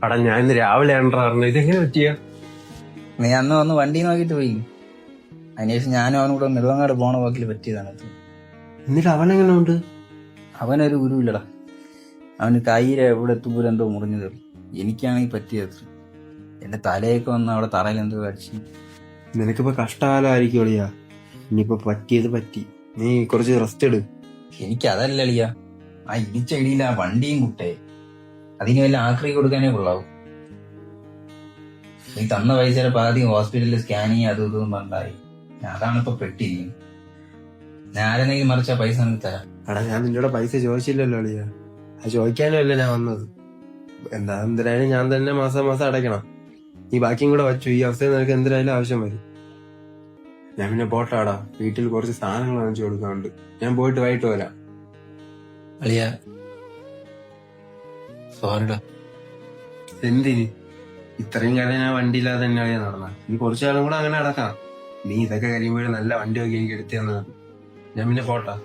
അടാ ഞാൻ ഇന്ന് രാവിലെ ആണ്ടാ ഇതെങ്ങനെ പറ്റിയ? നീ അന്ന് വന്ന് വണ്ടി നോക്കിട്ട് പോയി. അതിനുശേഷം ഞാനും അവനും കൂടെ നെടുവങ്ങാട് പോണ പോക്കിൽ പറ്റിയതാണ് ഇത്. എന്നിട്ട് അവനെങ്ങനെ ഉണ്ട്? അവനൊരു ഗുരുവില്ലടാ. അവന് കയ്യിലെ എവിടെ എത്തുമ്പോഴും എന്തോ മുറിഞ്ഞു തരും. എനിക്കാണെങ്കിൽ പറ്റിയത് എന്റെ തലയൊക്കെ വന്ന് അവിടെ തറയിൽ എന്തോ കടിച്ച്. നിനക്കിപ്പോ കഷ്ടകാലമായിരിക്കും അളിയാ. ഇനിയിപ്പോ പറ്റിയത് പറ്റി, നീ കുറച്ച് റെസ്റ്റ് എടു. എനിക്കതല്ല അളിയ, ആ ഇടിച്ച ഇടിയില്ല ആ വണ്ടിയും കുട്ടേ, അതിന് വല്ല ആക്രി കൊടുക്കാനേ കൊള്ളാവും. നീ തന്ന പൈസയുടെ പാതി ഹോസ്പിറ്റലിൽ സ്കാനിങ് അതും ഇതും പണ്ടായി. അതാണ് ഇപ്പൊ പെട്ടിരിക്കും. ഞാൻ ആരെന്നെങ്കിലും മറിച്ച പൈസ നിനക്ക് തരാം. എടാ ഞാൻ നിന്നോട് പൈസ ചോദിച്ചില്ലല്ലോ അളിയാ, അത് ചോദിക്കാനും അല്ല ഞാൻ വന്നത്. എന്തായാലും ഞാൻ തന്നെ മാസം അടയ്ക്കണം. നീ ബാക്കിയും കൂടെ വച്ചു, ഈ അവസ്ഥയിൽ നിനക്ക് എന്തായാലും ആവശ്യം വരും. ഞാൻ പിന്നെ പോട്ടാടാ, വീട്ടിൽ കുറച്ച് സാധനങ്ങൾ വാങ്ങിച്ചു കൊടുക്കാനുണ്ട്. ഞാൻ പോയിട്ട് വൈകിട്ട് വരാം. അളിയ സോറിടാ. എന്തിന്? ഇത്രയും കാലം ഞാൻ വണ്ടിയില്ലാതെ തന്നെ അളിയാ നടന്ന. ഇനി കുറച്ചു കാലം കൂടെ അങ്ങനെ നടക്കാം. നീ ഇതൊക്കെ കഴിയുമ്പോഴും നല്ല വണ്ടി നോക്കി എനിക്ക് എടുത്തു തന്നത്. ഞാൻ പിന്നെ പോട്ടാ.